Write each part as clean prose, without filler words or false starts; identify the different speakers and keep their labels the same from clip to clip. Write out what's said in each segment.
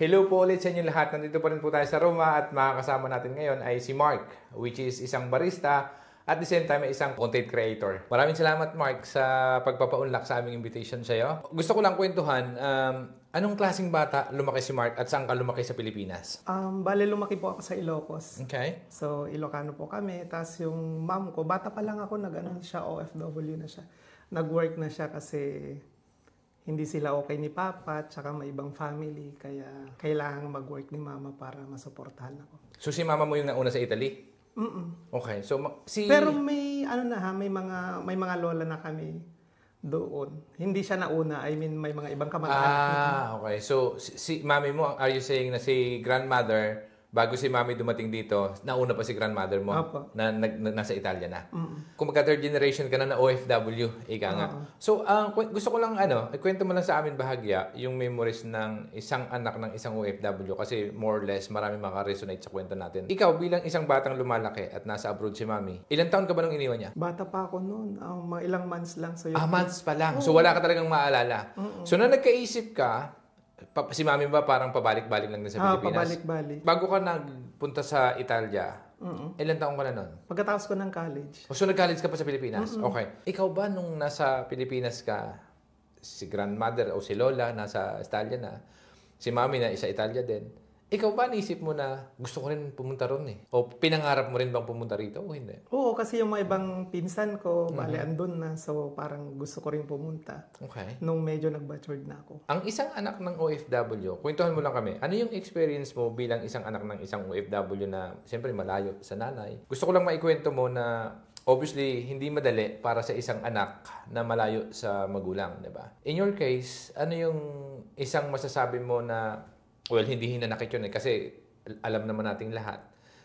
Speaker 1: Hello po ulit sa inyo lahat. Nandito pa rin po tayo sa Roma at makakasama natin ngayon ay si Mark, which is isang barista at the same time ay isang content creator. Maraming salamat Mark sa pagpapaunlak sa aming invitation sa iyo. Gusto ko lang kwentuhan, anong klaseng bata lumaki si Mark at saan ka lumaki sa Pilipinas?
Speaker 2: Bale, lumaki po ako sa Ilocos.
Speaker 1: Okay.
Speaker 2: So, Ilocano po kami. Tapos yung mom ko, bata pa lang ako, siya, OFW na siya. Nag-work na siya kasi hindi sila okay ni Papa at saka may ibang family. Kaya kailangan mag-work ni Mama para masuportahan ako.
Speaker 1: So si Mama mo yung nauna sa Italy? Okay. So
Speaker 2: Pero may may mga lola na kami doon. Hindi siya nauna. I mean, may mga ibang kamag-anak.
Speaker 1: Okay. So si Mami mo, are you saying na si grandmother bago si Mami dumating dito, nauna pa si grandmother mo na nasa Italia na. Kung magka third generation ka na OFW, ika nga. So, gusto ko lang ikwento mo lang sa amin bahagya yung memories ng isang anak ng isang OFW kasi more or less marami maka-resonate sa kwento natin. Ikaw bilang isang batang lumalaki at nasa abroad si Mami, ilang taon ka ba nung iniwan niya?
Speaker 2: Bata pa ako noon. Mga ilang months lang. So,
Speaker 1: months pa lang. So, wala ka talagang maalala. So, na nagkaisip ka, si Mami ba parang pabalik-balik lang din sa Pilipinas?
Speaker 2: Pabalik-balik.
Speaker 1: Bago ka nagpunta sa Italia, ilan taong ka na nun?
Speaker 2: Pagkatapos ko ng college.
Speaker 1: So nag-college ka pa sa Pilipinas? Okay. Ikaw ba nung nasa Pilipinas ka, si grandmother o si Lola nasa Italia na, si Mami na isa Italia din, ikaw ba naisip mo na gusto ko rin pumunta ron eh? O pinangarap mo rin bang pumunta rito o hindi?
Speaker 2: Oo, kasi yung mga ibang pinsan ko, bale andun na. So parang gusto ko rin pumunta.
Speaker 1: Okay.
Speaker 2: Nung medyo nag-matured na ako.
Speaker 1: Ang isang anak ng OFW, kwentuhan mo lang kami, ano yung experience mo bilang isang anak ng isang OFW na siyempre malayo sa nanay? Gusto ko lang maikwento mo na obviously, hindi madali para sa isang anak na malayo sa magulang, di ba? In your case, ano yung isang masasabi mo na well, hindi hinanakit yun kasi alam naman nating lahat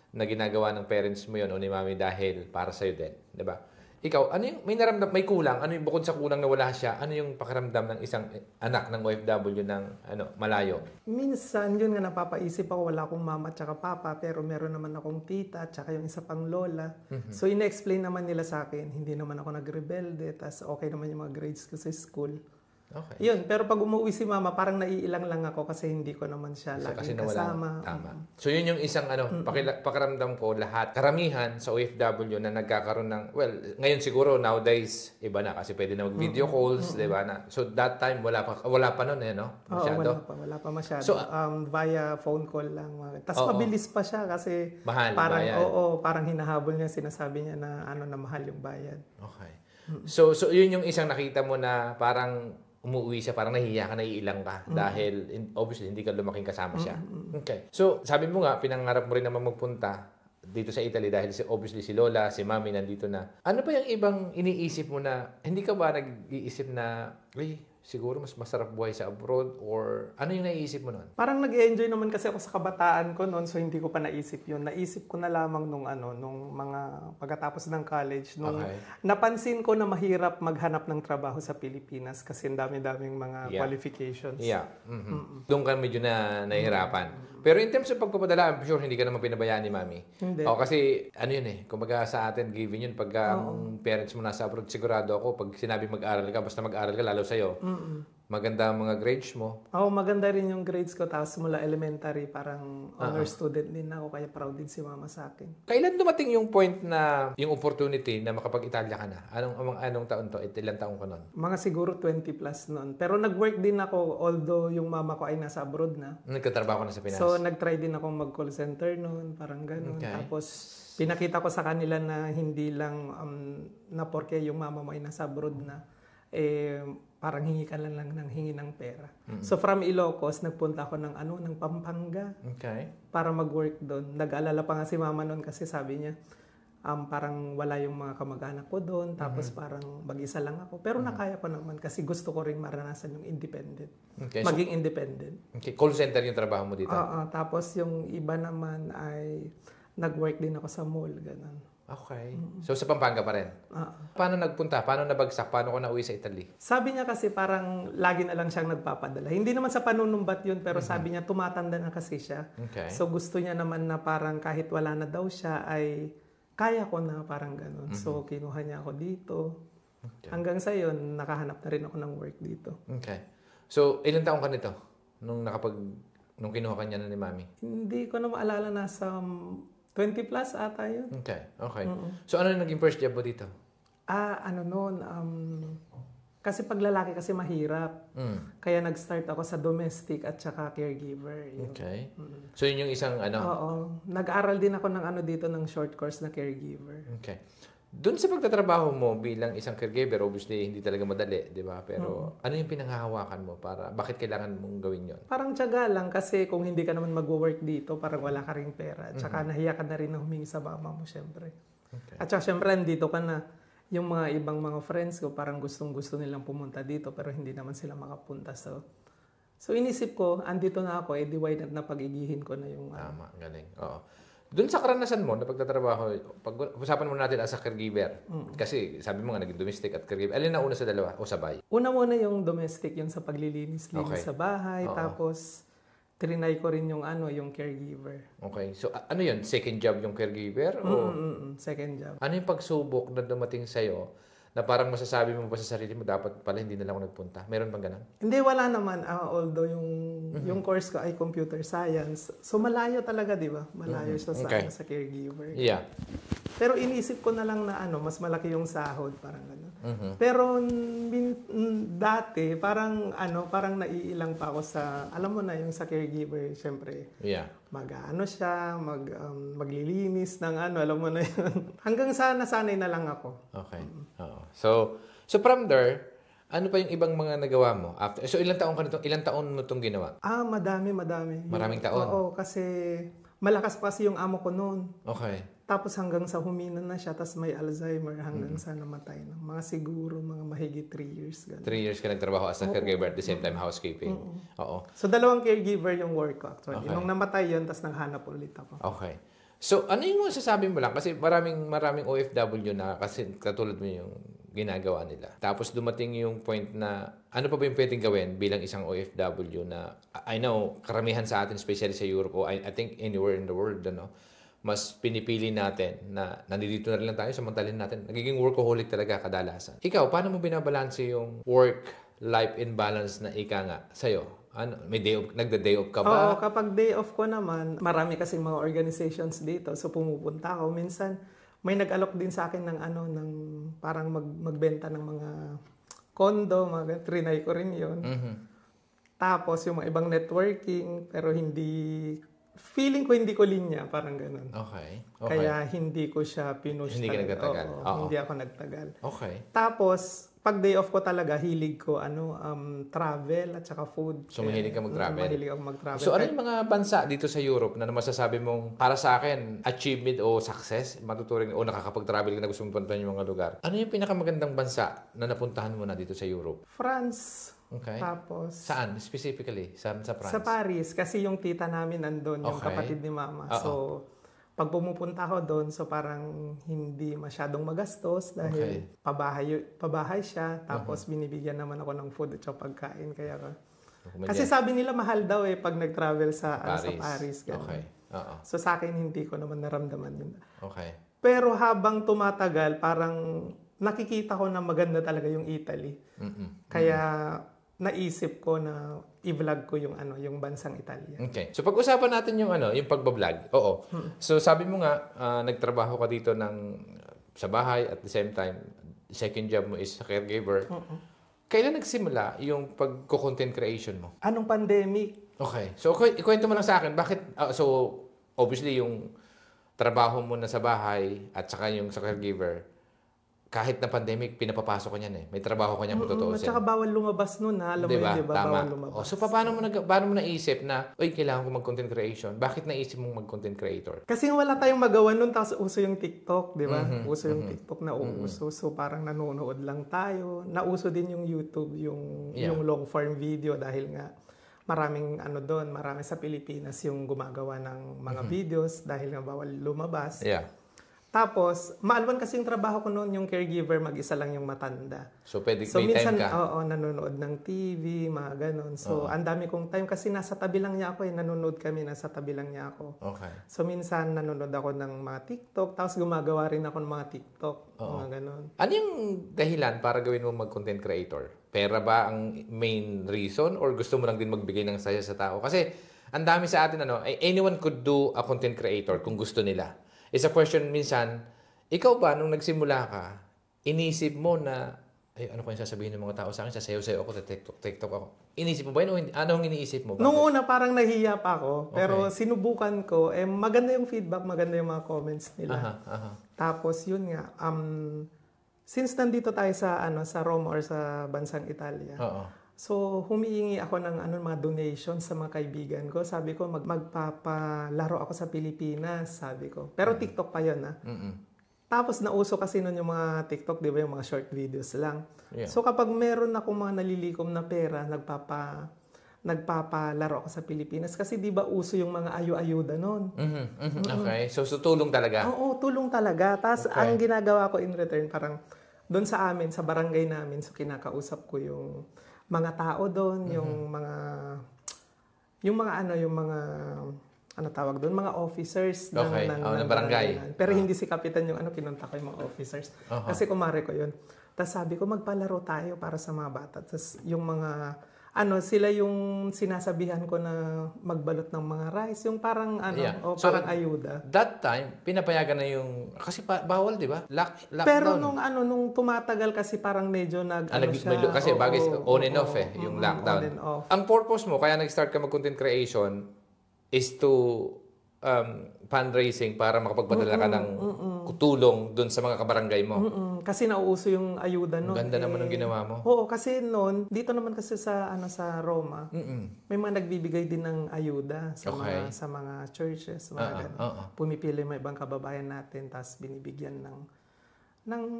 Speaker 1: na ginagawa ng parents mo yun o ni Mami dahil para sa'yo din. Di ba? Ikaw, ano yung, may kulang? Ano yung bukod sa kulang na wala siya? Ano yung pakiramdam ng isang anak ng OFW ng malayo?
Speaker 2: Minsan, yun nga napapaisip ako, wala akong mama at saka papa, pero meron naman akong tita at saka yung isa pang lola. So, ina-explain naman nila sa akin, hindi naman ako nagrebelde, tas okay naman yung mga grades ko sa school.
Speaker 1: Okay.
Speaker 2: Yun, pero pag umuwi si Mama, parang naiilang lang ako kasi hindi ko naman siya laging kasama.
Speaker 1: Tama. So yun yung isang pakiramdam ko lahat. Karamihan sa OFW na nagkakaroon ng, well, ngayon siguro nowadays, iba na kasi pwede na mag-video calls, di ba na? So that time, wala pa nun no? Masyado.
Speaker 2: Wala pa masyado.
Speaker 1: So,
Speaker 2: via phone call lang. Tapos mabilis pa siya kasi
Speaker 1: mahal,
Speaker 2: parang,
Speaker 1: bayad.
Speaker 2: Parang hinahabol niya, sinasabi niya na na mahal yung bayad.
Speaker 1: Okay. So yun yung isang nakita mo na parang umuwi siya, parang nahihiya ka, naiilang ka dahil obviously hindi ka lumaking kasama siya. Okay. So, sabi mo nga, pinangarap mo rin naman magpunta dito sa Italy dahil obviously si Lola, si Mami nandito na. Ano pa yung ibang iniisip mo na, hindi ka ba nag-iisip na, siguro mas masarap buhay sa abroad or ano yung naiisip mo noon?
Speaker 2: Parang nag-enjoy naman kasi ako sa kabataan ko noon, so hindi ko pa naisip yun. Naisip ko na lamang nung mga pagkatapos ng college, nung napansin ko na mahirap maghanap ng trabaho sa Pilipinas kasi dami-daming mga qualifications.
Speaker 1: Yeah. Doon ka medyo na nahihirapan. Pero in terms of pagpapadala, I'm sure hindi ka naman pinabayaan ni Mami.
Speaker 2: Hindi.
Speaker 1: Kasi kumbaga sa atin, given yun, pag parents mo nasa abroad, sigurado ako, pag sinabi mag-aral ka, basta mag-aral ka, lalo sa'yo, maganda ang mga grades mo.
Speaker 2: Maganda rin yung grades ko. Tapos mula elementary, parang honor student din ako. Kaya proud din si Mama sa akin.
Speaker 1: Kailan dumating yung point na, yung opportunity na makapag-Italia ka na? Anong taon to? Ilang taon ka nun?
Speaker 2: Mga siguro 20 plus noon. Pero nag-work din ako, although yung mama ko ay nasa abroad na.
Speaker 1: Nagkatrabaho ka na sa Pinas?
Speaker 2: So, nag-try din akong mag-call center noon. Parang ganun.
Speaker 1: Okay.
Speaker 2: Tapos, pinakita ko sa kanila na hindi lang na porke yung mama mo ay nasa abroad na, parang hingi ka lang ng hingi ng pera. So from Ilocos, nagpunta ako ng Pampanga para mag-work doon. Nag-alala pa nga si Mama noon kasi sabi niya, parang wala yung mga kamag-anak ko doon, tapos parang mag-isa lang ako. Pero nakaya ko naman kasi gusto ko rin maranasan yung independent. Maging independent.
Speaker 1: Okay. Call center yung trabaho mo dito?
Speaker 2: Tapos yung iba naman ay nag-work din ako sa mall, ganun.
Speaker 1: Okay. So, sa Pampanga pa rin? Paano nagpunta? Paano nabagsak? Paano ko nauwi sa Italy?
Speaker 2: Sabi niya kasi parang lagi na lang siyang nagpapadala. Hindi naman sa panunumbat yun, pero sabi niya tumatanda na kasi siya.
Speaker 1: Okay.
Speaker 2: So, gusto niya naman na parang kahit wala na daw siya ay kaya ko na parang ganun. So, kinuha niya ako dito. Okay. Hanggang sa yun, nakahanap na rin ako ng work dito.
Speaker 1: Okay. So, ilang taong ka nito? Nung nung kinuha kanya na ni Mami?
Speaker 2: Hindi ko na maalala, nasa 20 plus ata yun.
Speaker 1: Okay. So ano yung naging first job mo dito?
Speaker 2: Ano noon, kasi pag lalaki kasi mahirap. Kaya nag-start ako sa domestic at saka caregiver. Yun.
Speaker 1: Okay. So yun yung isang ano?
Speaker 2: Oo. Nag-aral din ako ng ano dito ng short course na caregiver.
Speaker 1: Okay. Doon sa pagtatrabaho mo bilang isang caregiver, obviously hindi talaga madali, di ba? Pero ano yung pinanghahawakan mo para bakit kailangan mong gawin yon?
Speaker 2: Parang tiyaga lang kasi kung hindi ka naman mag-work dito, parang wala ka ring pera. At saka nahiya ka na rin na humingi sa mama mo, syempre.
Speaker 1: Okay.
Speaker 2: At saka syempre, andito ka na. Yung mga ibang mga friends ko, parang gustong-gusto nilang pumunta dito, pero hindi naman sila makapunta. So inisip ko, andito na ako, di why not na pag-igihin ko na yung...
Speaker 1: Tama, galing. Oo. Doon sa karanasan mo na pagtatrabaho, usapan mo natin as a caregiver. Kasi sabi mo nga, naging domestic at caregiver. Alin na una sa dalawa o sabay?
Speaker 2: Una muna yung domestic, yung sa paglilinis-linis sa bahay. Tapos, trinay ko rin yung yung caregiver.
Speaker 1: Okay. So, ano yun? Second job yung caregiver?
Speaker 2: Second job.
Speaker 1: Ano yung pagsubok na dumating sa'yo na parang masasabi mo pa sa sarili mo, dapat pala hindi na lang ako nagpunta? Meron bang ganun?
Speaker 2: Hindi, wala naman. Although yung course ko ay computer science. So, malayo talaga, di ba? Malayo siya sa caregiver.
Speaker 1: Yeah.
Speaker 2: Pero inisip ko na lang na mas malaki yung sahod, parang gano'n. Pero dati, parang naiilang pa ako sa, alam mo na, yung sa caregiver, syempre.
Speaker 1: Yeah.
Speaker 2: Maglilinis ng alam mo na yun. Hanggang sa nasanay na lang ako.
Speaker 1: Okay. Oo. So from there, ano pa yung ibang mga nagawa mo? After, so ilang taon mo itong ginawa?
Speaker 2: Madami.
Speaker 1: Maraming taon?
Speaker 2: Oo, kasi malakas pa kasi yung amo ko noon.
Speaker 1: Okay.
Speaker 2: Tapos hanggang sa humina na siya, tapos may Alzheimer hanggang sa namatay na. Mga siguro, mga mahigit 3 years. Ganun.
Speaker 1: 3 years ka nagtrabaho as a caregiver at the same time housekeeping. Oo.
Speaker 2: So, 2 caregiver yung work ko actually. Okay. Nung namatay yun, tapos naghanap ulit ako.
Speaker 1: Okay. So, ano yung masasabi mo lang? Kasi maraming OFW na kasi katulad mo yung ginagawa nila. Tapos dumating yung point na ano pa ba yung pwedeng gawin bilang isang OFW na I know, karamihan sa atin, especially sa Europe o I think anywhere in the world, mas pinipili natin na nandito na rin lang tayo, samantalin natin. Nagiging workaholic talaga kadalasan. Ikaw, paano mo binabalanse yung work-life imbalance na ika nga sa'yo? May nagda-day off ka ba?
Speaker 2: Oo, kapag day off ko naman, marami kasing mga organizations dito. So pumupunta ako. Minsan, may nag-alok din sa akin ng ng parang magbenta ng mga condo, trinay ko rin yun. Tapos yung mga ibang networking, pero feeling ko hindi ko linya, parang ganun.
Speaker 1: Okay.
Speaker 2: Kaya hindi ko siya pinush.
Speaker 1: Hindi ka nagtatagal.
Speaker 2: Hindi ako nagtagal.
Speaker 1: Okay.
Speaker 2: Tapos, pag day off ko talaga, hilig ko travel at saka food.
Speaker 1: So, mahilig ka mag-travel?
Speaker 2: Mahilig ako mag-travel.
Speaker 1: So, ano yung mga bansa dito sa Europe na masasabi mong, para sa akin, achievement o success, matuturing o nakakapag-travel ka na gusto mong puntahan yung mga lugar? Ano yung pinakamagandang bansa na napuntahan mo na dito sa Europe?
Speaker 2: France.
Speaker 1: Okay.
Speaker 2: Tapos,
Speaker 1: saan? Specifically? Saan sa France?
Speaker 2: Sa Paris. Kasi yung tita namin nandun, yung kapatid ni mama. So, pag pumupunta ako doon, so parang hindi masyadong magastos dahil pabahay siya. Tapos, binibigyan naman ako ng food at pagkain. Kaya kasi sabi nila mahal daw pag nag-travel sa Paris.
Speaker 1: Okay.
Speaker 2: So, sa akin, hindi ko naman naramdaman yun.
Speaker 1: Okay.
Speaker 2: Pero habang tumatagal, parang nakikita ko na maganda talaga yung Italy. Kaya naisip ko na i-vlog ko yung bansang Italia.
Speaker 1: Okay. So pag-usapan natin yung yung pagba-vlog. Oo. So sabi mo nga nagtrabaho ka dito sa bahay at the same time second job mo is caregiver. Kailan nagsimula yung pag-content creation mo?
Speaker 2: Anong pandemic?
Speaker 1: Okay. So ikwento mo lang sa akin bakit so obviously yung trabaho mo na sa bahay at saka yung sa caregiver, kahit na pandemic, pinapapasok ko niyan May trabaho ko niyan kung totoo.
Speaker 2: At saka bawal lumabas nun Alam mo yun, diba?
Speaker 1: Tama.
Speaker 2: Bawal lumabas.
Speaker 1: So, paano mo naisip na, kailangan ko mag-content creation? Bakit naisip mong mag-content creator?
Speaker 2: Kasi wala tayong magawa nun, tapos uso yung TikTok, di ba? Uso yung TikTok na uuso. So, parang nanonood lang tayo. Nauso din yung YouTube, yung long form video dahil nga maraming marami sa Pilipinas yung gumagawa ng mga videos dahil nga bawal lumabas.
Speaker 1: Yeah.
Speaker 2: Tapos, maalwan kasi yung trabaho ko noon, yung caregiver, mag-isa lang yung matanda.
Speaker 1: So, may
Speaker 2: minsan,
Speaker 1: time ka?
Speaker 2: nanonood ng TV, mga ganon. So, ang dami kong time kasi nasa tabi lang niya ako nanonood kami, nasa tabi lang niya ako.
Speaker 1: Okay.
Speaker 2: So, minsan nanonood ako ng mga TikTok, tapos gumagawa rin ako ng mga TikTok, mga ganon.
Speaker 1: Ano yung dahilan para gawin mo mag-content creator? Pera ba ang main reason or gusto mo lang din magbigay ng saya sa tao? Kasi, ang dami sa atin, anyone could do a content creator kung gusto nila. It's a question minsan, ikaw ba, nung nagsimula ka, inisip mo na, ay, ano ko yung sasabihin ng mga tao sa akin? Sasayaw-sayaw ako, TikTok ako. Inisip mo ba yun? O hindi? Anong iniisip mo?
Speaker 2: Nung una, parang nahiya pa ako. Pero sinubukan ko, maganda yung feedback, maganda yung mga comments nila. Tapos, yun nga, since nandito tayo sa Roma or sa bansang Italia, so humihingi ako ng mga donations sa mga kaibigan ko. Sabi ko, magpapalaro ako sa Pilipinas, sabi ko. Pero TikTok pa yun, Tapos nauso kasi nun yung mga TikTok, di ba, yung mga short videos lang. Yeah. So kapag meron akong mga nalilikom na pera, nagpapalaro ako sa Pilipinas. Kasi di ba uso yung mga ayu-ayuda nun.
Speaker 1: Okay. So tulong talaga?
Speaker 2: Oo, tulong talaga. Tapos ang ginagawa ko in return, parang doon sa amin, sa barangay namin, so kinakausap ko yung mga tao doon, yung mga tawag doon, mga officers ng
Speaker 1: barangay.
Speaker 2: Pero hindi si kapitan yung kinunta ko yung mga officers. Kasi kumare ko yun. Tapos sabi ko, magpalaro tayo para sa mga bata. Tapos yung mga, sila yung sinasabihan ko na magbalot ng mga rice. Yung parang, parang ayuda.
Speaker 1: That time, pinapayagan na yung, kasi bawal, di ba? Lockdown.
Speaker 2: Pero nung tumatagal kasi parang medyo siya.
Speaker 1: Kasi bagay, on and off yung lockdown.
Speaker 2: On and off.
Speaker 1: Ang purpose mo, kaya nag-start ka mag-content creation, is to fundraising para makapagpadala ka ng tulong dun sa mga kabarangay mo.
Speaker 2: Kasi nauuso yung ayuda noon.
Speaker 1: Ganda naman ng ginawa mo.
Speaker 2: Oo, kasi noon, dito naman kasi sa Roma, may mga nagbibigay din ng ayuda sa mga churches, mga pumipili may ibang kababayan natin, tapos binibigyan ng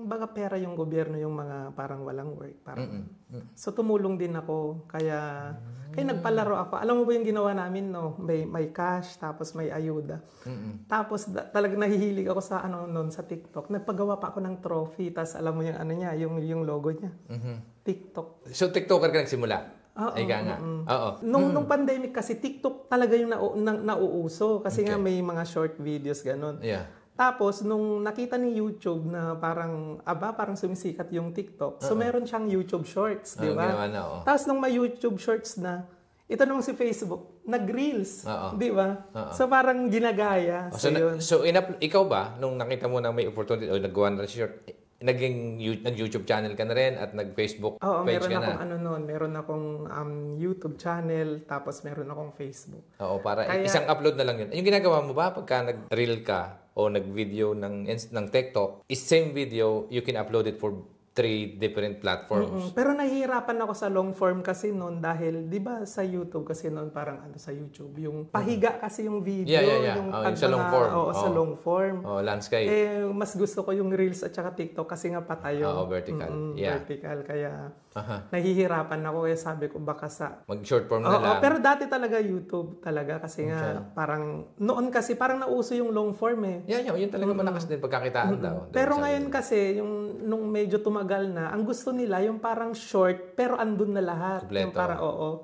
Speaker 2: baga pera yung gobyerno, yung mga parang walang work. So tumulong din ako. Kaya nagpalaro ako. Alam mo ba yung ginawa namin, no? May cash, tapos may ayuda. Tapos talagang nahihilig ako sa noon sa TikTok. Nagpagawa pa ako ng trophy, tapos alam mo yung yung logo niya. TikTok.
Speaker 1: So TikToker ka nagsimula?
Speaker 2: Nung pandemic kasi, TikTok talaga yung nauuso. Kasi nga may mga short videos, ganun.
Speaker 1: Yeah.
Speaker 2: Tapos, nung nakita ni YouTube na parang sumisikat yung TikTok, so meron siyang YouTube Shorts, di ba? Tapos, nung may YouTube Shorts na, ito naman si Facebook, nag-reels, di ba? So, parang ginagaya.
Speaker 1: Ikaw ba, nung nakita mo na may opportunity o nagawa na short, nag-YouTube channel ka na rin at nag-Facebook page ka na?
Speaker 2: Meron akong YouTube channel, tapos meron akong Facebook.
Speaker 1: Oo, isang upload na lang yun. Yung ginagawa mo ba pagka nag-reel ka o nag-video ng TikTok, is same video, you can upload it for 3 different platforms.
Speaker 2: Pero nahihirapan ako sa long form kasi noon dahil, di ba sa YouTube kasi noon parang sa YouTube, yung pahiga kasi yung video. Yung
Speaker 1: sa long form.
Speaker 2: Sa long form.
Speaker 1: Landscape.
Speaker 2: Mas gusto ko yung Reels at saka TikTok kasi nga patayo.
Speaker 1: Vertical.
Speaker 2: Vertical. Kaya nahihirapan ako. Kaya sabi ko baka
Speaker 1: mag-short form na lang.
Speaker 2: Pero dati talaga YouTube talaga kasi nga parang, noon kasi parang nauso yung long form
Speaker 1: Yun talaga malakas din pagkakitaan daw.
Speaker 2: Pero ngayon kasi, nung medyo tumagal na, ang gusto nila yung parang short pero andun na lahat.
Speaker 1: Kompleto.
Speaker 2: Yung parang,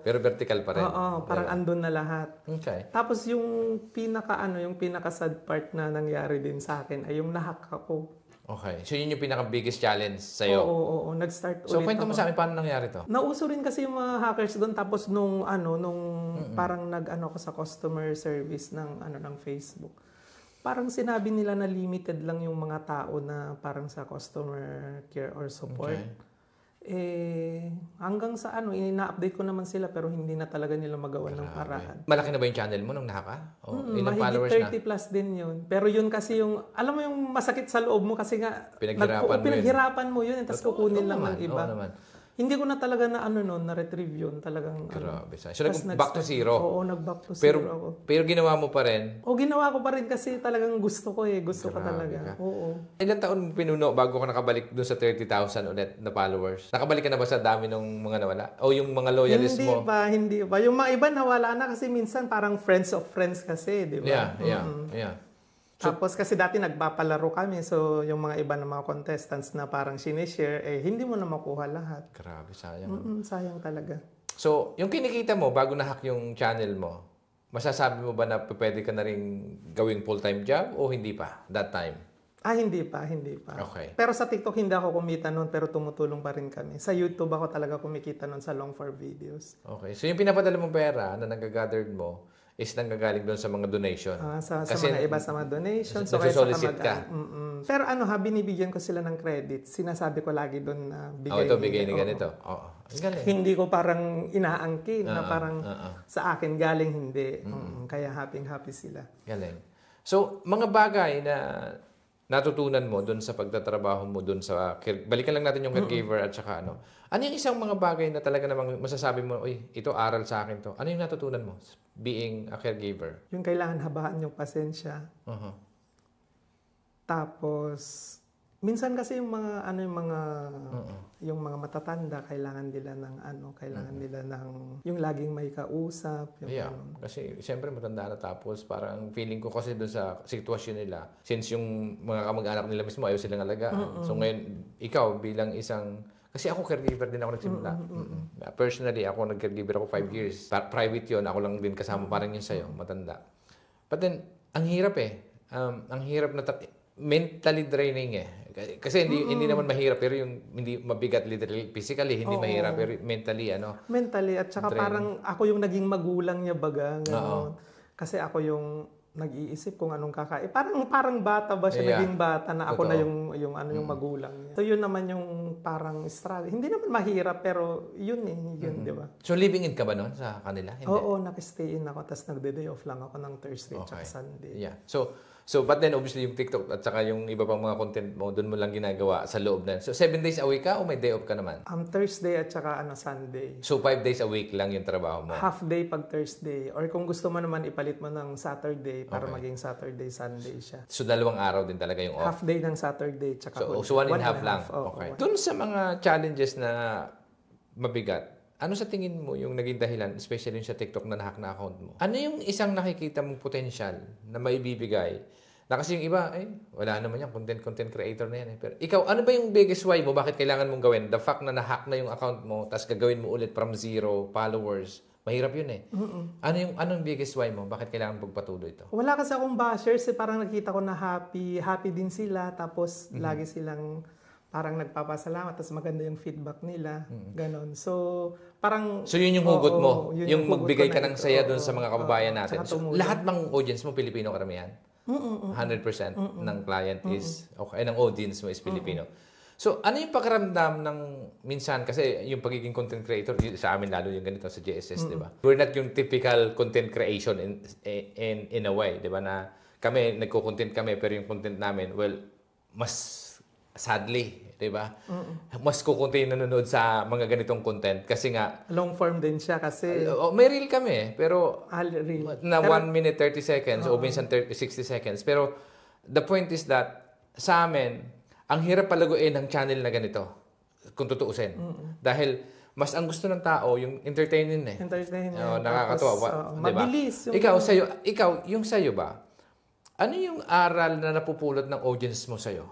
Speaker 1: pero vertical pa rin.
Speaker 2: Parang andun na lahat.
Speaker 1: Okay.
Speaker 2: Tapos yung pinaka sad part na nangyari din sa akin ay yung nahack ako.
Speaker 1: Okay. So yun yung pinaka-biggest challenge sa'yo?
Speaker 2: Oo. Nag-start ulit
Speaker 1: So kwento mo sa amin paano nangyari to?
Speaker 2: Nauso rin kasi yung mga hackers doon. Tapos nung parang ako sa customer service ng Facebook. Parang sinabi nila na limited lang yung mga tao na parang sa customer care or support. Hanggang sa ina-update ko naman sila pero hindi na talaga nila magawa ng paraan.
Speaker 1: Malaki na ba yung channel mo nung nahaka? Ilang
Speaker 2: mahigit
Speaker 1: followers
Speaker 2: 30 plus din yun. Pero yun kasi yung, alam mo yung masakit sa loob mo kasi nga,
Speaker 1: pinaghirapan
Speaker 2: mo yun. Tapos kukunin lang ng iba.
Speaker 1: Naman.
Speaker 2: Hindi ko na talaga na-retrieve yun. Talagang,
Speaker 1: grabe. So, back to zero.
Speaker 2: Oo, nag-back to zero ako.
Speaker 1: Pero ginawa mo pa rin?
Speaker 2: Ginawa ko pa rin kasi talagang gusto ko Gusto ko talaga. Oo.
Speaker 1: Ilang taon pinuno bago ka nakabalik dun sa 30,000 ulit na followers? Nakabalik ka na ba sa dami ng mga nawala? O yung mga loyalists mo?
Speaker 2: Hindi pa. Yung mga iba nawala na kasi minsan parang friends of friends kasi, di ba?
Speaker 1: Yeah.
Speaker 2: Tapos kasi dati nagpapalaro kami, so yung mga iba ng mga contestants na parang sinishare, hindi mo na makuha lahat.
Speaker 1: Grabe, sayang.
Speaker 2: Sayang talaga.
Speaker 1: So, yung kinikita mo bago na-hack yung channel mo, masasabi mo ba na pwede ka na rin gawing full-time job o hindi pa that time?
Speaker 2: Hindi pa.
Speaker 1: Okay.
Speaker 2: Pero sa TikTok hindi ako kumita noon, pero tumutulong pa rin kami. Sa YouTube ako talaga kumikita noon sa long form videos.
Speaker 1: Okay. So yung pinapadala mong pera na nag-gathered mo, is nanggagaling doon sa mga donation.
Speaker 2: Sa
Speaker 1: Kasi
Speaker 2: mga iba sa mga donations.
Speaker 1: nagsosolicit ka.
Speaker 2: Pero binibigyan ko sila ng credit. Sinasabi ko lagi doon na
Speaker 1: ito bigay ni ganito. Ang galing.
Speaker 2: Hindi ko parang inaangkin na parang sa akin galing hindi. Kaya happy sila.
Speaker 1: Galing. So, mga bagay na natutunan mo doon sa pagtatrabaho mo doon sa balikan lang natin yung caregiver at saka ano yung isang mga bagay na talaga namang masasabi mo, uy, ito aral sa akin to. Ano yung natutunan mo being a caregiver?
Speaker 2: Yung kailangan habaan yung pasensya. Tapos minsan kasi yung mga yung mga matatanda kailangan nila ng kailangan nila ng yung laging may kausap, yung
Speaker 1: kasi siyempre matanda na tapos parang feeling ko kasi doon sa sitwasyon nila since yung mga kamag-anak nila mismo ayaw silang alagaan. So ngayon ikaw bilang isang kasi ako caregiver din ako nagsimula. Personally, ako nag-caregiver ako 5 years. Private yun. Ako lang din kasama parang yun sa'yo, matanda. But then, ang hirap ang hirap na mentally draining Kasi hindi naman mahirap pero yung hindi mabigat literally physically hindi mahirap pero mentally
Speaker 2: mentally at saka draining. Parang ako yung naging magulang niya baga gano'n. Kasi ako yung nag-iisip kung anong kakain. Parang bata ba siya naging bata na ako na yung magulang niya. So yun naman yung parang struggle. Hindi naman mahirap pero yun di ba?
Speaker 1: So living in ka ba noon sa kanila? Hindi?
Speaker 2: Oo, nakistay in ako tapos nagde-day off lang ako ng Thursday at Sunday.
Speaker 1: Yeah. So but then obviously yung TikTok at saka yung iba pang mga content mo doon mo lang ginagawa sa loob na. So 7 days a week ka o may day off ka naman?
Speaker 2: Thursday at saka Sunday.
Speaker 1: So 5 days a week lang yung trabaho mo?
Speaker 2: Half day pag Thursday or kung gusto mo naman ipalit mo ng Saturday para maging Saturday, Sunday siya.
Speaker 1: So 2 araw din talaga yung off?
Speaker 2: Half day ng Saturday tsaka
Speaker 1: So 1 and a half lang? Okay. Doon sa mga challenges na mabigat, ano sa tingin mo yung naging dahilan, especially yung sa TikTok na nahack na account mo? Ano yung isang nakikita mong potential na maibibigay? Na kasi yung iba, wala naman yan, content creator na yan. Pero ikaw, ano ba yung biggest why mo? Bakit kailangan mong gawin? The fact na nahack na yung account mo, tapos gagawin mo ulit from 0 followers, mahirap yun Anong biggest why mo? Bakit kailangan pagpatuloy ito?
Speaker 2: Wala kasi akong bashers parang nakita ko na happy din sila, tapos lagi silang parang nagpapasalamat, tapos maganda yung feedback nila, ganon. So, parang...
Speaker 1: So, yun yung hugot mo? Yung magbigay ka ng saya doon sa mga kababayan natin. So, lahat bang audience mo, Pilipino karamihan? 100% ng client is, ng audience mo is Pilipino. So, ano yung pakiramdam ng minsan, kasi yung pagiging content creator, sa amin lalo yung ganito sa JSS, di ba? We're not yung typical content creation in a way, di ba? Na kami, nagko-content kami, pero yung content namin, well, mas sadly, di ba? Mas kukunti yung nanonood sa mga ganitong content kasi nga
Speaker 2: long form din siya kasi
Speaker 1: may reel kami pero
Speaker 2: reel.
Speaker 1: Na 1 minute 30 seconds o minsan 60 seconds pero the point is that sa amin ang hirap palaguin ng channel na ganito kung tutuusin dahil mas ang gusto ng tao yung entertainin nakakatuwa, di ba?
Speaker 2: Mabilis
Speaker 1: yung sayo ba ano yung aral na napupulot ng audience mo sayo?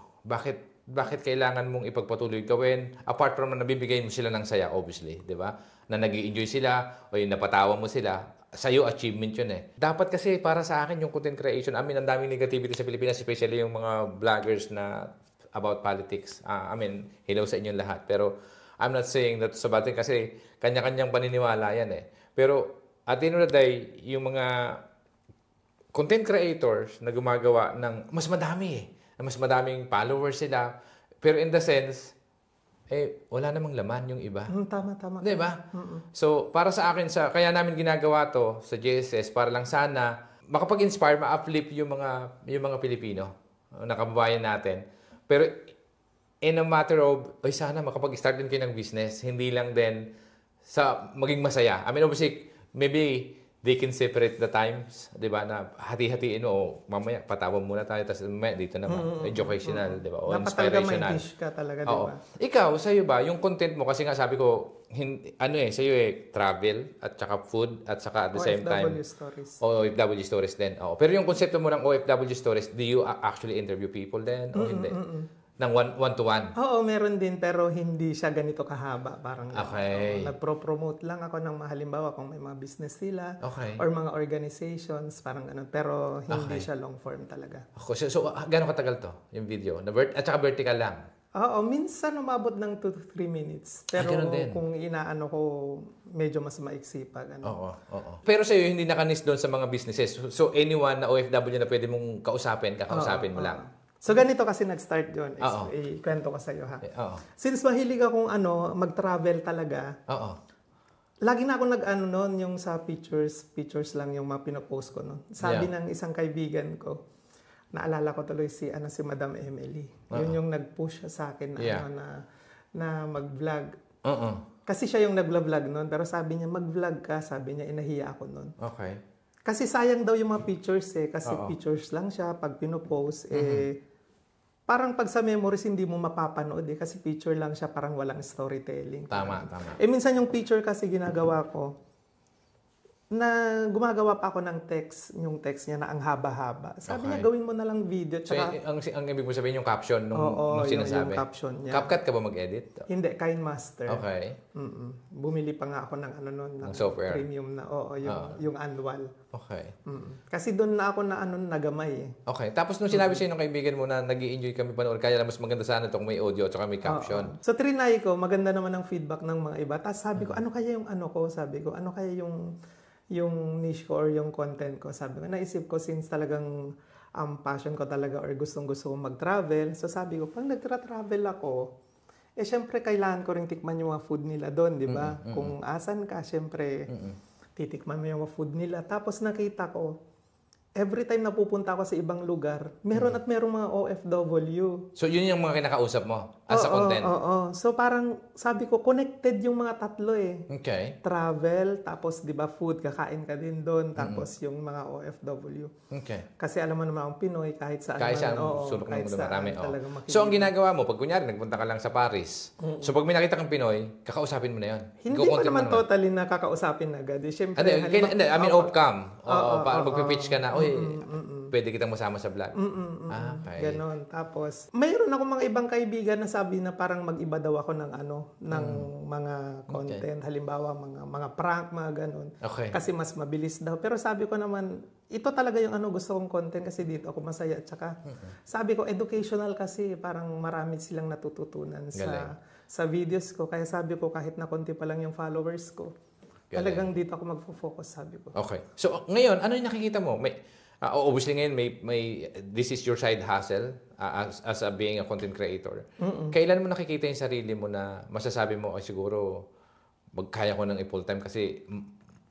Speaker 1: Bakit kailangan mong ipagpatuloy gawin? Apart from na nabibigay mo sila ng saya, obviously, di ba? Na nag-i-enjoy sila o yung napatawa mo sila, sa'yo achievement yun Dapat kasi para sa akin yung content creation, ang daming negativity sa Pilipinas, especially yung mga vloggers na about politics. Hello sa inyong lahat. Pero I'm not saying that sa batin kasi kanya-kanyang paniniwala yan Pero at the end of the day, yung mga content creators na gumagawa ng mas madami mas madaming followers sila. Pero in the sense, wala namang laman yung iba.
Speaker 2: Tama.
Speaker 1: Di ba? So, para sa akin, kaya namin ginagawa to sa JSS para lang sana makapag-inspire, ma-uplift yung mga Pilipino na kababayan natin. Pero in a matter of, sana makapag-start din kayo ng business. Hindi lang din sa maging masaya. Obviously, maybe they can separate the times, di ba, na hati-hatiin o mamaya patawan muna tayo, tapos mamaya dito naman, educational, di ba, o inspirational.
Speaker 2: Dapat talaga may dish ka talaga, di ba?
Speaker 1: Ikaw, sa'yo ba, yung content mo, kasi nga sabi ko, sa'yo travel, at saka food, at saka at the same time,
Speaker 2: OFW stories.
Speaker 1: OFW stories din. Pero yung konsepto mo ng OFW stories, do you actually interview people then, o hindi? Ng one-to-one?
Speaker 2: Oo, meron din pero hindi siya ganito kahaba. Parang nagpro-promote lang ako ng halimbawa kung may mga business sila or mga organizations, parang ganun. Pero hindi siya long form talaga.
Speaker 1: So gano'ng katagal to, yung video? At saka vertical lang?
Speaker 2: Oo, minsan umabot ng 2 to 3 minutes. Pero
Speaker 1: ganun din.
Speaker 2: kung inaano ko, medyo mas maiksi pa. Ganun.
Speaker 1: Oo. Pero sa'yo, hindi nakanis doon sa mga businesses. So, anyone na OFW na pwede mong kakausapin mo lang.
Speaker 2: So, ganito kasi nag-start yun. Ikwento ko sa'yo, ha? Since mahilig akong mag-travel talaga, lagi na ako noon, yung sa pictures lang yung mga pinopost ko noon. Sabi ng isang kaibigan ko, naalala ko tuloy si Madam Emily. Yun yung nag-push sa akin na mag-vlog. Kasi siya yung nag-vlog noon, pero sabi niya, mag-vlog ka. Sabi niya, inahiya ako noon.
Speaker 1: Okay.
Speaker 2: Kasi sayang daw yung mga pictures kasi pictures lang siya. Pag pinopost, parang pag sa memories, hindi mo mapapanood kasi picture lang siya, parang walang storytelling.
Speaker 1: Tama.
Speaker 2: Minsan yung picture kasi ginagawa ko, na gumagawa pa ako ng text, yung text niya na ang haba-haba. Sabi niya, gawin mo na lang video. Tsaka,
Speaker 1: so, ang ibig mo sabihin yung caption nung sinasabi?
Speaker 2: Yung caption niya.
Speaker 1: CapCut ka ba mag-edit?
Speaker 2: Hindi, KineMaster.
Speaker 1: Okay.
Speaker 2: Bumili pa nga ako ng ng
Speaker 1: software.
Speaker 2: Premium na, yung annual.
Speaker 1: Okay.
Speaker 2: Kasi doon na ako nagamay
Speaker 1: Okay. Tapos nung sinabi sa'yo ng kaibigan mo na nag-i-enjoy kami panood, kaya mas maganda sana itong may audio at may caption.
Speaker 2: So, trinay ko, maganda naman ang feedback ng mga iba. Tapos sabi ko, ano kaya yung Sabi ko, ano kaya yung niche ko or yung content ko. Sabi ko, naisip ko since talagang passion ko talaga or gustong-gusto ko mag-travel. So sabi ko, pag nagtra-travel ako, syempre kailangan ko rin tikman yung mga food nila doon, di ba? Kung asan ka, syempre titikman mo yung mga food nila. Tapos nakita ko, every time na pupunta ako sa ibang lugar, meron mga OFW.
Speaker 1: So, yun yung mga kinakausap mo as a content?
Speaker 2: So, parang sabi ko, connected yung mga tatlo
Speaker 1: Okay.
Speaker 2: Travel, tapos di ba food, kakain ka din doon, tapos yung mga OFW.
Speaker 1: Okay.
Speaker 2: Kasi alam mo naman ang Pinoy, kahit saan.
Speaker 1: Kahit saan, sulok ng mundo marami. So, ang ginagawa mo, pag kunyari, nagpunta ka lang sa Paris, so pag may nakita kang Pinoy, kakausapin mo na yun?
Speaker 2: Hindi pa naman totally na kakausapin agad. Siyempre,
Speaker 1: I mean, off-cam. Paano magpipitch ka na, pwede kitang masama sa vlog. Okay.
Speaker 2: Ganon. Tapos, mayroon ako mga ibang kaibigan na sabi na parang mag-iba daw ako ng mga content. Halimbawa, mga prank, mga ganon.
Speaker 1: Okay.
Speaker 2: Kasi mas mabilis daw. Pero sabi ko naman, ito talaga yung gusto kong content kasi dito ako masaya. Tsaka, sabi ko, educational kasi parang marami silang natututunan sa videos ko. Kaya sabi ko, kahit na konti pa lang yung followers ko, talagang dito ako magfo-focus, sabi ko.
Speaker 1: Okay. So, ngayon, ano yung nakikita mo? Obviously ngayon, this is your side hustle as being a content creator. Kailan mo nakikita yung sarili mo na masasabi mo, siguro, kaya ko nang i-full time kasi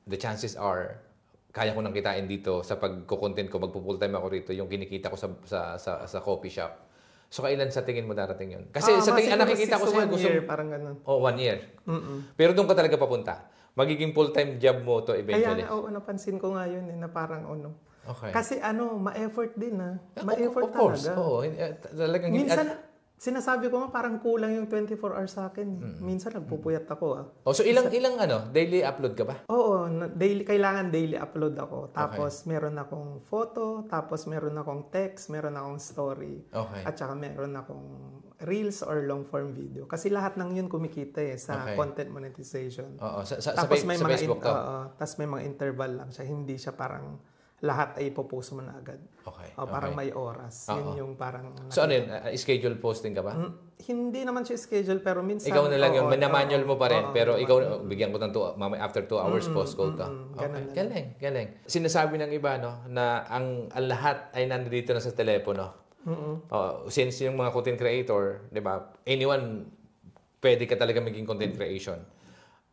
Speaker 1: the chances are, kaya ko nang kitain dito sa pag-content ko, magpo-full time ako rito, yung kinikita ko sa coffee shop. So, kailan sa tingin mo darating yun? Kasi sa tingin, nakikita ko sa'yo,
Speaker 2: 1 year, parang ganun.
Speaker 1: 1 year. Pero doon ka talaga papunta. Magiging full-time job mo to eventually.
Speaker 2: Kaya napansin ko nga yun na parang
Speaker 1: Okay.
Speaker 2: Kasi ma-effort din ma-effort
Speaker 1: of course.
Speaker 2: talaga.
Speaker 1: Oo. Talagang
Speaker 2: minsan, sinasabi ko nga parang kulang yung 24 hours sa akin. Minsan nagpupuyat ako.
Speaker 1: So ilang daily upload ka ba?
Speaker 2: Oo, kailangan daily upload ako. Tapos meron akong photo, tapos meron akong text, meron akong story.
Speaker 1: Okay.
Speaker 2: At saka meron akong reels or long form video. Kasi lahat ng yun kumikita sa content monetization.
Speaker 1: Oo, sa
Speaker 2: Facebook
Speaker 1: to.
Speaker 2: Tapos may mga interval lang siya. Hindi siya parang lahat ay ipopost mo na agad.
Speaker 1: Okay.
Speaker 2: Parang may oras. Yun yung parang...
Speaker 1: So ano yun? Schedule posting ka ba?
Speaker 2: Hindi naman siya schedule pero minsan...
Speaker 1: Ikaw na lang yun. Manual mo pa rin. Pero ikaw, bigyan ko ng after 2 hours post ko to. Okay. Galing. Sinasabi ng iba na ang lahat ay nandito na sa telepono. Since yung mga content creator, di ba? Anyone, pwede ka talaga maging content creation.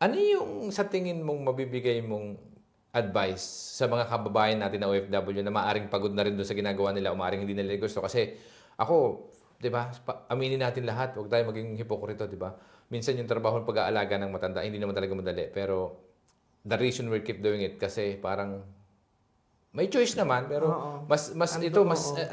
Speaker 1: Ano yung sa tingin mong mabibigay mong advice sa mga kababayan natin na OFW na maaring pagod na rin doon sa ginagawa nila o maaring hindi nila gusto? Kasi ako, di ba, aminin natin lahat, huwag tayo maging hipokrito, di ba? Minsan yung trabaho ng pag-aalaga ng matanda, hindi naman talaga madali. Pero the reason we keep doing it kasi parang may choice naman, pero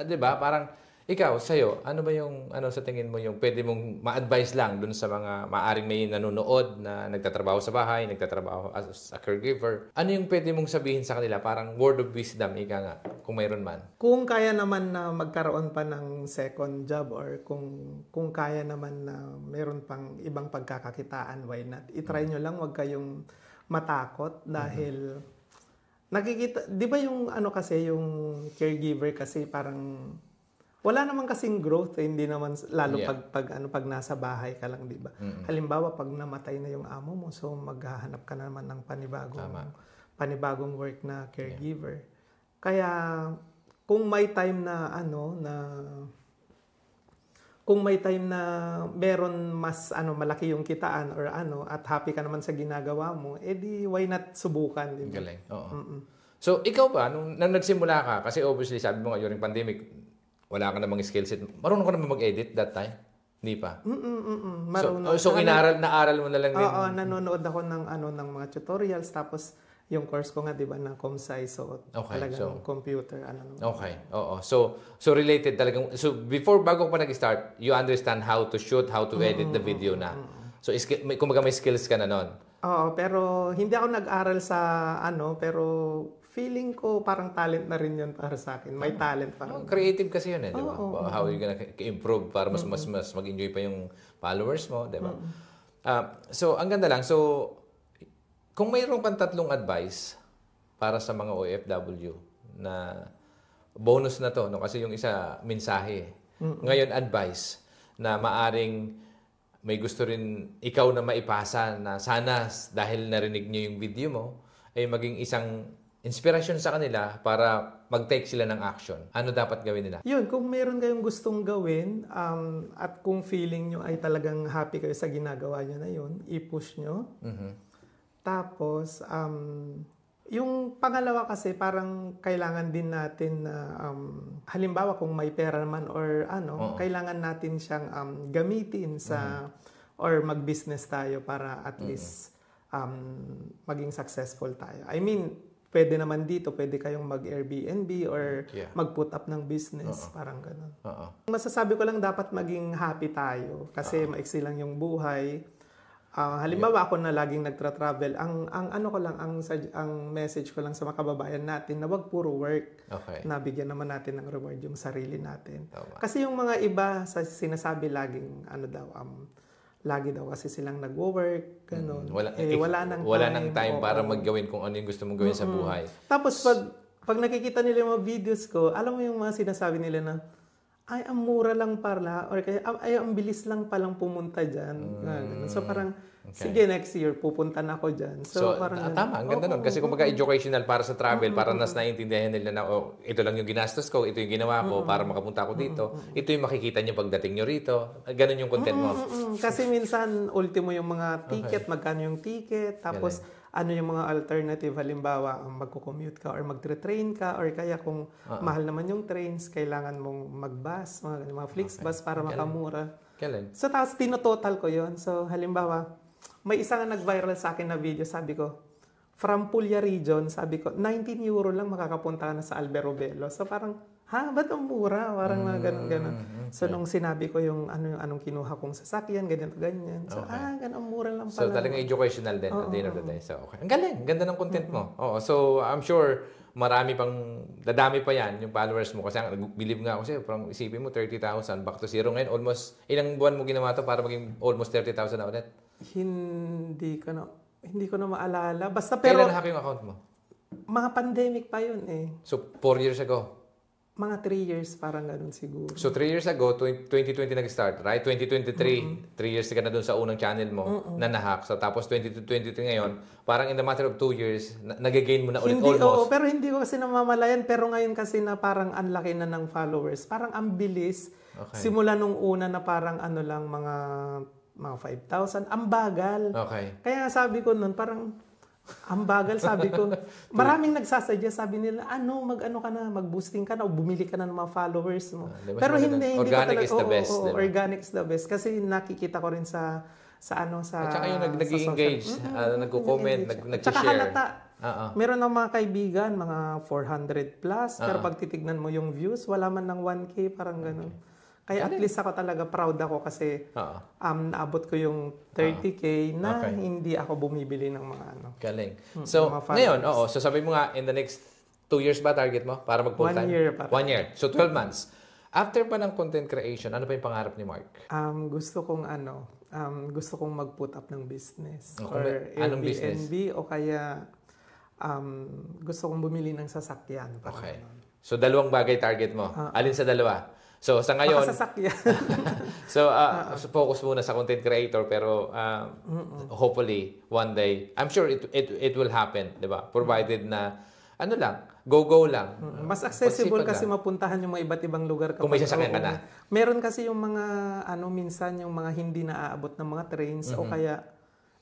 Speaker 1: di ba, parang ikaw, sa'yo, ano ba yung, sa tingin mo yung pwede mong ma-advise lang dun sa mga maaring may nanonood na nagtatrabaho sa bahay, nagtatrabaho as a caregiver? Ano yung pwede mong sabihin sa kanila? Parang word of wisdom, ika nga, kung mayroon man.
Speaker 2: Kung kaya naman na magkaroon pa ng second job or kung kaya naman na mayroon pang ibang pagkakakitaan, why not? I-try nyo lang, wag kayong matakot dahil nakikita, di ba yung kasi yung caregiver kasi parang wala naman kasing growth, hindi naman lalo
Speaker 1: Yeah.
Speaker 2: pag nasa bahay ka lang, 'di ba? Halimbawa, pag namatay na yung amo mo, so maghahanap ka naman ng panibagong work na caregiver. Kaya kung may time na meron mas malaki yung kitaan or at happy ka naman sa ginagawa mo, edi why not subukan, di ba?
Speaker 1: Galing. Oo. So, ikaw ba, nung nagsimula ka, kasi obviously, sabi mo nga, during pandemic, wala ka namang skill set. Marunong ka naman mag-edit that time? Hindi pa?
Speaker 2: Marunong.
Speaker 1: So naaral mo na lang din?
Speaker 2: Oo, nanonood ako ng mga tutorials, tapos yung course ko nga, di ba, na ComSci, so talagang computer,
Speaker 1: Okay, oo. So related talagang, so bago pa nag-start, you understand how to shoot, how to edit the video na. So, kumbaga may skills ka na nun.
Speaker 2: Oo, pero hindi ako nag-aral sa pero feeling ko parang talent na rin yun para sa akin. May talent parang.
Speaker 1: Creative kasi yun di ba? How you gonna improve para mas mag-enjoy pa yung followers mo, di ba? So, ang ganda lang. So, kung mayroon kang 3 advice para sa mga OFW na bonus na to, no? Kasi yung isa, mensahe. Ngayon, advice na maaring may gusto rin ikaw na maipasa na sana dahil narinig nyo yung video mo, ay maging isang inspirasyon sa kanila para mag-take sila ng action. Ano dapat gawin nila?
Speaker 2: Yun, kung meron kayong gustong gawin at kung feeling nyo ay talagang happy kayo sa ginagawa nyo na yun, i-push nyo. Tapos, yung pangalawa kasi parang kailangan din natin na halimbawa kung may pera naman or kailangan natin siyang gamitin sa or mag-business tayo para at least maging successful tayo. I mean, pwede naman dito, pwede kayong mag-Airbnb or mag-put up ng business, parang ganun. Masasabi ko lang dapat maging happy tayo kasi maiksi lang yung buhay. Halimbawa ako na laging nagtra-travel, ang message ko lang sa mga kababayan natin na wag puro work. Nabigyan naman natin ng reward yung sarili natin. Kasi yung mga iba sinasabi laging lagi daw kasi silang nagwo-work, ganun.
Speaker 1: Wala nang time para maggawin kung ano yung gusto mong gawin sa buhay.
Speaker 2: Tapos pag nakikita nila yung mga videos ko, alam mo yung mga sinasabi nila na ay, ang mura lang pala, or kaya, ay, ang bilis lang palang pumunta dyan. So, parang, sige, next year, pupunta na ako dyan. So parang,
Speaker 1: tama, ang ganda nun. Kasi kumbaga educational para sa travel, para nas naiintindihan nila na, ito lang yung ginastos ko, ito yung ginawa ko para makapunta ako dito. Ito yung makikita nyo pagdating nyo rito. Ganun yung content mo.
Speaker 2: Kasi minsan, ultimo yung mga ticket, magkano yung ticket, tapos, ano yung mga alternative, halimbawa, magko-commute ka or magtre-train ka or kaya kung mahal naman yung trains, kailangan mong mag-bus, mga Flixbus para makamura. So, tapos tinototal ko yon. So, halimbawa, may isang nag-viral sa akin na video, sabi ko, from Puglia region, sabi ko, 19 euro lang makakapunta ka na sa Alberobello. So, parang, ba't ang mura? Parang mga ganun. So, nung sinabi ko yung anong kinuha kong sasakyan, ganyan. So, ganun, mura lang pala.
Speaker 1: So, talagang educational din at the end of the day. So, okay. Ang galing. Ganda ng content mo. So, I'm sure dadami pa yan yung followers mo. Kasi believe nga ako sa'yo, parang isipin mo, 30,000, back to zero. Ngayon, almost, ilang buwan mo ginawa to para maging almost 30,000 na ulit?
Speaker 2: Hindi ko na maalala. Basta pero...
Speaker 1: Kailan hack yung account mo?
Speaker 2: Mga pandemic pa yun eh.
Speaker 1: So, 4 years ago?
Speaker 2: Mga 3 years, parang ganun siguro.
Speaker 1: So, 3 years ago, 2020 nag-start, right? 2023, 3 years ka na dun sa unang channel mo na nahack. So, tapos 2023 ngayon, parang in the matter of 2 years, nag-gain mo na ulit almost.
Speaker 2: Pero hindi ko kasi namamalayan. Pero ngayon kasi na parang ang laki na ng followers. Parang ang bilis. Simula nung una na parang mga 5,000. Ang bagal. Kaya sabi ko nun, parang... Ang bagal, sabi ko. Maraming nagsasuggest, sabi nila, mag-ano ka na, mag-boosting ka na, o bumili ka na ng mga followers mo. Pero hindi
Speaker 1: organic
Speaker 2: ko talaga,
Speaker 1: is the best.
Speaker 2: Organic is the best. Kasi nakikita ko rin sa
Speaker 1: at saka yung nag-engage, nagko-comment, nag-share.
Speaker 2: Tsaka halata. Meron ng mga kaibigan, mga 400 plus, pero pag titignan mo yung views, wala man ng 1K, parang ganun. Kaya at least ako talaga proud ako kasi naabot ko yung 30K na hindi ako bumibili ng mga
Speaker 1: Galing. So, ngayon, so sabi mo nga, in the next 2 years ba target mo para mag-full time?
Speaker 2: 1 year.
Speaker 1: 1 year. So, 12 months. After pa ng content creation, ano pa yung pangarap ni Mark?
Speaker 2: Gusto kong mag-put up ng business. Or
Speaker 1: anong business?
Speaker 2: Airbnb o kaya gusto kong bumili ng sasakyan.
Speaker 1: Okay. So, dalawang bagay target mo. Alin sa dalawa? So sa ngayon,
Speaker 2: Baka sasakyan.
Speaker 1: so focus muna sa content creator pero hopefully one day, I'm sure it will happen, 'di ba? Provided na ano lang, go lang.
Speaker 2: Mas accessible
Speaker 1: Pagsipag
Speaker 2: kasi
Speaker 1: lang.
Speaker 2: mapuntahan yung mga iba't ibang lugar
Speaker 1: Kung may sasakyan ka na.
Speaker 2: Meron kasi yung mga minsan yung mga hindi naaabot ng mga trains o kaya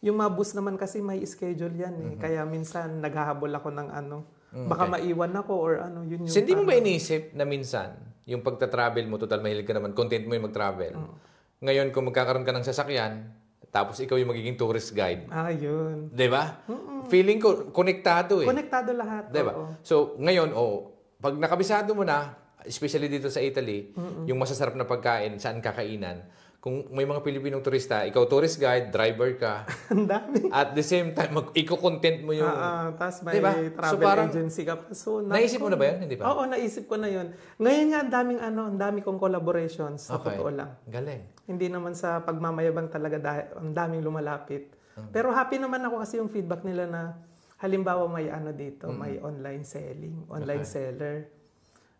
Speaker 2: yung mga bus naman kasi may schedule yan eh. Kaya minsan naghahabol ako ng baka maiwan ako or yun yung
Speaker 1: So, hindi mo ba inisip na minsan, yung pagta-travel mo, total mahilig ka naman, content mo yung mag-travel. Ngayon, kung magkakaroon ka ng sasakyan, tapos ikaw yung magiging tourist guide.
Speaker 2: Yun.
Speaker 1: Di ba? Feeling ko, konektado eh.
Speaker 2: Konektado lahat.
Speaker 1: Di ba? So, ngayon, pag nakabisado mo na, especially dito sa Italy, yung masasarap na pagkain, saan kakainan, kung may mga Pilipinong turista, ikaw tourist guide, driver ka.
Speaker 2: Ang dami.
Speaker 1: At the same time, iko-content mo yung...
Speaker 2: Tapos may
Speaker 1: diba?
Speaker 2: travel
Speaker 1: parang,
Speaker 2: agency ka pa. So,
Speaker 1: naisip mo na ba yun? Hindi ba?
Speaker 2: Oo, naisip ko na yun. Ngayon nga, ang dami kong collaborations. Sa totoo lang.
Speaker 1: Galing.
Speaker 2: Hindi naman sa pagmamayabang talaga dahil ang daming lumalapit. Pero happy naman ako kasi yung feedback nila na halimbawa may dito, may online selling, online seller.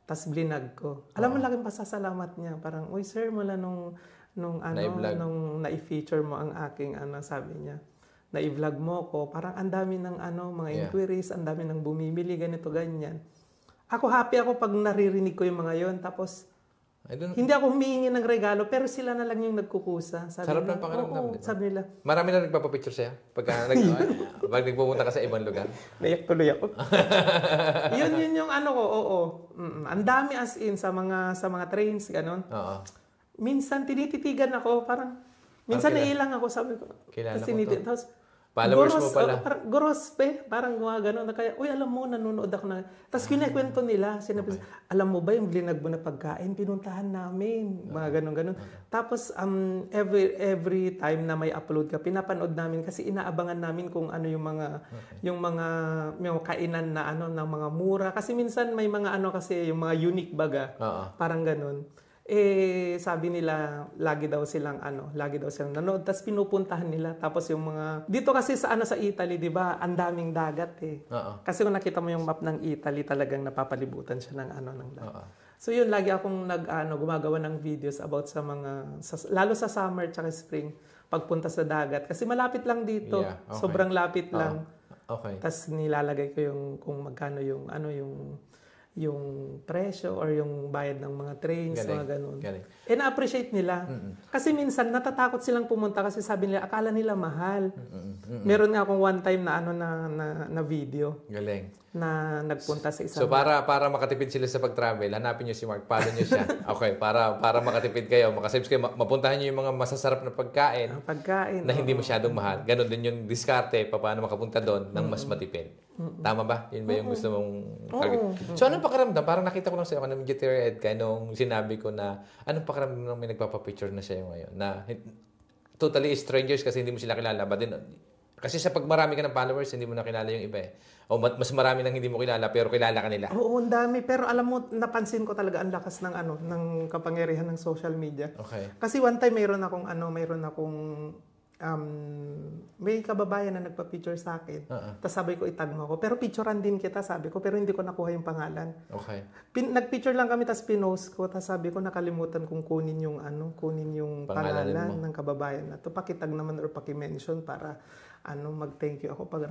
Speaker 2: Tapos blinag ko. Alam mo, laking pasasalamat niya. Parang, uy sir, mula nung na-feature mo ang aking sabi niya, na-vlog mo ko, parang ang dami ng mga inquiries, ang dami ng bumibili, ganito, ganyan. Ako happy ako pag naririnig ko yung mga yon. Tapos, hindi ako humihingi ng regalo, pero sila na lang yung nagkukusa.
Speaker 1: Sarap ng pakiramdam.
Speaker 2: Sabi nila.
Speaker 1: Marami na nagpapapicture sa'yo pag nagpupunta ka sa ibang lugar.
Speaker 2: Naiyak tuloy ako. yun yung Ang dami as in sa mga trains, ganon.
Speaker 1: Oo.
Speaker 2: Minsan tinititigan ako, parang minsan nailang ako, sabi ko.
Speaker 1: Kilala
Speaker 2: kasi
Speaker 1: ko to.
Speaker 2: Tapos,
Speaker 1: followers mo pala.
Speaker 2: Parang gumagano na kaya, uy, alam mo, nanonood ako na. Tapos kinikwento nila, sinabi, alam mo ba yung blinag mo na pagkain, pinuntahan namin, mga ganon. Tapos, every time na may upload ka, pinapanood namin kasi inaabangan namin kung ano yung mga kainan na ng mga mura. Kasi minsan may mga kasi, yung mga unique baga, parang ganon. Sabi nila, lagi daw silang nanood, tapos pinupuntahan nila. Tapos yung mga, dito kasi sa Italy, di ba, ang daming dagat eh. Kasi kung nakita mo yung map ng Italy, talagang napapalibutan siya ng dagat. So yun, lagi akong gumagawa ng videos about sa mga, lalo sa summer tsaka spring, pagpunta sa dagat. Kasi malapit lang dito.
Speaker 1: Yeah, okay.
Speaker 2: Sobrang lapit lang.
Speaker 1: Okay.
Speaker 2: Tapos nilalagay ko kung magkano yung presyo or yung bayad ng mga trains, mga ganun. Na-appreciate nila. Kasi minsan natatakot silang pumunta kasi sabi nila, akala nila mahal. Meron nga akong one time na video.
Speaker 1: Galing.
Speaker 2: Na nagpunta sa isang...
Speaker 1: So para makatipid sila sa pag-travel, hanapin niyo si Mark, follow niyo siya. Okay, para makatipid kayo, makasubscribe kayo, mapuntahan niyo yung mga masasarap na pagkain. Na hindi masyadong mahal. Ganon din yung diskarte, paano makapunta doon ng mas matipid. Tama ba? Yun ba yung gusto mong target? So anong pakiramdam? Parang nakita ko lang sa'yo kanang medyo ka nung sinabi ko na anong pakiramdam nung may nagpapapicture na sa'yo ngayon na totally strangers kasi hindi mo sila kilala. But then, kasi sa pag marami ka ng followers, hindi mo na kilala yung iba eh. O mas marami nang hindi mo kilala pero kilala ka nila. Oo,
Speaker 2: ang dami. Pero alam mo, napansin ko talaga ang lakas ng ng kapangyarihan ng social media.
Speaker 1: Okay.
Speaker 2: Kasi one time mayroon akong may kababayan na nagpa-picture sa akin. Tapos sabi ko, itag mo ako. Pero picturean din kita, sabi ko. Pero hindi ko nakuha yung pangalan.
Speaker 1: Okay.
Speaker 2: Nag-picture lang kami, tapos pinost ko. Tapos sabi ko, nakalimutan kong kunin yung pangalan ng kababayan na to. Pakitag naman or pakimension para mag-thank you ako. Pag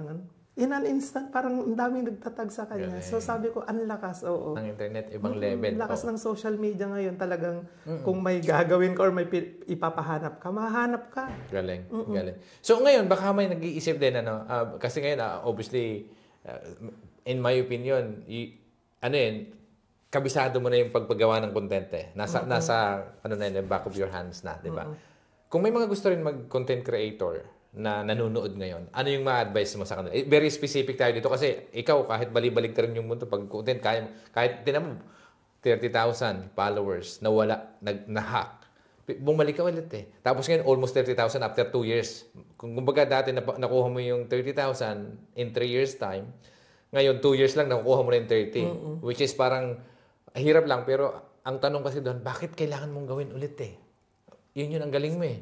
Speaker 2: in an instant, parang ang daming nagtatag sa kanya. So sabi ko, ang lakas, oo.
Speaker 1: Ng internet, ibang level.
Speaker 2: Lakas ng social media ngayon talagang kung may gagawin ka or may ipapahanap ka, mahanap ka.
Speaker 1: Galing, galing. So ngayon, baka may nag-iisip din, kasi ngayon, obviously, in my opinion, kabisado mo na yung pagpagawa ng content eh. Nasa back of your hands na, di ba? Kung may mga gusto rin mag-content creator, na nanonood ngayon, ano yung ma-advise mo sa kanila? Very specific tayo dito kasi ikaw, kahit bali-balik ka rin yung mundo, pag content, kahit tinan mo, 30,000 followers, nawala, na-hack. Bumalik ka ulit eh. Tapos ngayon, almost 30,000 after 2 years. Kung kumbaga dati nakuha mo yung 30,000 in 3 years time, ngayon 2 years lang nakukuha mo na yung 30. Which is parang, hirap lang, pero ang tanong kasi doon, bakit kailangan mong gawin ulit eh? Yun ang galing mo eh.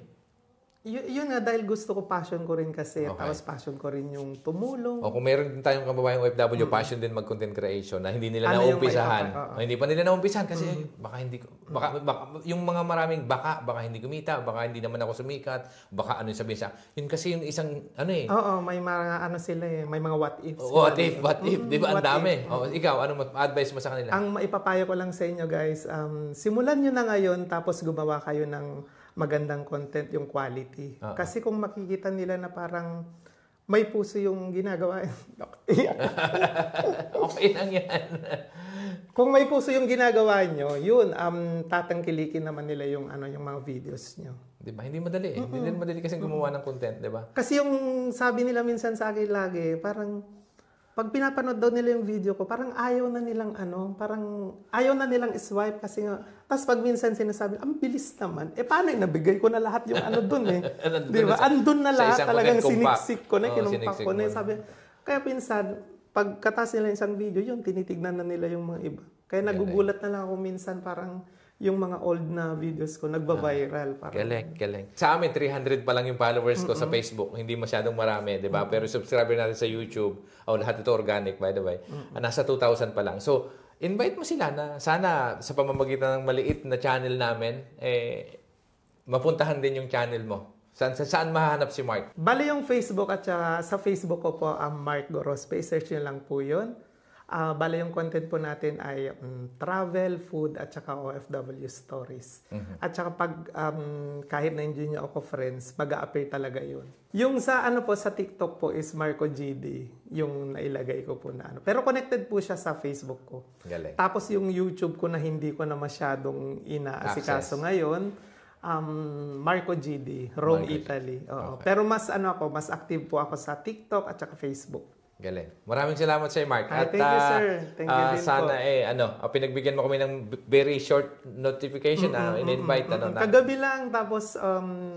Speaker 2: Yun nga, dahil gusto ko, passion ko rin kasi.
Speaker 1: Okay.
Speaker 2: Tapos passion ko rin yung tumulong.
Speaker 1: O kung meron din tayong kababayang OFW, passion din mag-content creation na hindi nila
Speaker 2: Ano yung
Speaker 1: naumpisahan.
Speaker 2: maipapayo?
Speaker 1: Hindi pa nila naumpisahan kasi baka hindi baka yung mga maraming baka hindi kumita, baka hindi naman ako sumikat, baka ano yung sabihin sa. Yun kasi yung isang
Speaker 2: Oo, may mga ano sila eh, may mga what ifs.
Speaker 1: What if, di ba? Ang
Speaker 2: What
Speaker 1: dami.
Speaker 2: if.
Speaker 1: O, ikaw, ano advice mo sa kanila?
Speaker 2: Ang maipapayo ko lang sa inyo guys, simulan nyo na ngayon tapos gumawa kayo ng magandang content, yung quality. Kasi kung makikita nila na parang may puso yung ginagawa.
Speaker 1: Okay lang yan.
Speaker 2: Kung may puso yung ginagawa nyo, yun, tatangkilikin naman nila yung yung mga videos nyo.
Speaker 1: Di ba? Hindi madali eh. Hindi din madali kasi gumawa ng content, di ba?
Speaker 2: Kasi yung sabi nila minsan sa akin lagi, parang pag pinapanood daw nila yung video ko, parang ayaw na nilang parang ayaw na nilang swipe kasi nga, tapos pag minsan sinasabi, ang bilis naman, paano nabigay ko na lahat yung dun eh. Di ba? Andun na lahat, talagang siniksik ko na, kinumpak ko na. Sabi, kaya pinsan, pagkatas nila isang video, yun, tinitignan na nila yung mga iba. Kaya nagugulat na lang ako minsan, parang yung mga old na videos ko, nagba-viral.
Speaker 1: Galing. Sa amin, 300 pa lang yung followers ko sa Facebook. Hindi masyadong marami, di ba? Pero subscriber natin sa YouTube, lahat ito organic, by the way, nasa 2,000 pa lang. So, invite mo sila na sana sa pamamagitan ng maliit na channel namin, mapuntahan din yung channel mo. Saan mahanap si Mark?
Speaker 2: Bale yung Facebook at sa Facebook ko po, Mark Gorospe. Search nyo lang po yun. Bale yung content po natin ay travel, food, at saka OFW stories. At saka pag kahit na hindi nyo ako friends, mag-a-appear talaga yun. Yung sa sa TikTok po is Marco GD, yung nailagay ko po na Pero connected po siya sa Facebook ko.
Speaker 1: Galing.
Speaker 2: Tapos yung YouTube ko na hindi ko na masyadong inaasikaso ngayon, Marco GD, Rome, Italy. Okay. Pero mas mas active po ako sa TikTok at saka Facebook.
Speaker 1: Galing. Maraming salamat sa iyo, Mark. At
Speaker 2: thank you, sir. Thank you din
Speaker 1: sana po. Pinagbigyan mo kami ng very short notification, in-invite.
Speaker 2: Kagabi lang, tapos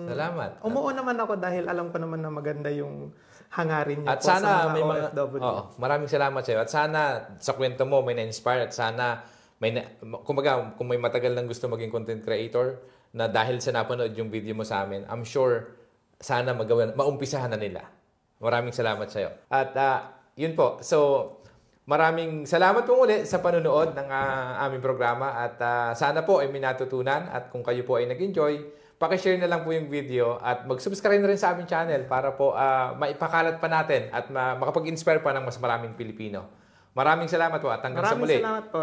Speaker 1: salamat.
Speaker 2: Umuo naman ako dahil alam ko naman na maganda yung hangarin niyo
Speaker 1: at
Speaker 2: po
Speaker 1: sana
Speaker 2: sa mga
Speaker 1: may
Speaker 2: OFW.
Speaker 1: Maraming salamat sa iyo. At sana sa kwento mo may na-inspire at sana kumbaga, kung may matagal nang gusto maging content creator na dahil sa napanood yung video mo sa amin, I'm sure sana maumpisahan na nila. Maraming salamat sa iyo. At yun po. So, maraming salamat po muli sa panonood ng aming programa at sana po ay may natutunan at kung kayo po ay nag-enjoy, pakishare na lang po yung video at mag-subscribe na rin sa aming channel para po maipakalat pa natin at makapag-inspire pa ng mas maraming Pilipino. Maraming salamat po at hanggang sa muli.
Speaker 2: Maraming salamat po.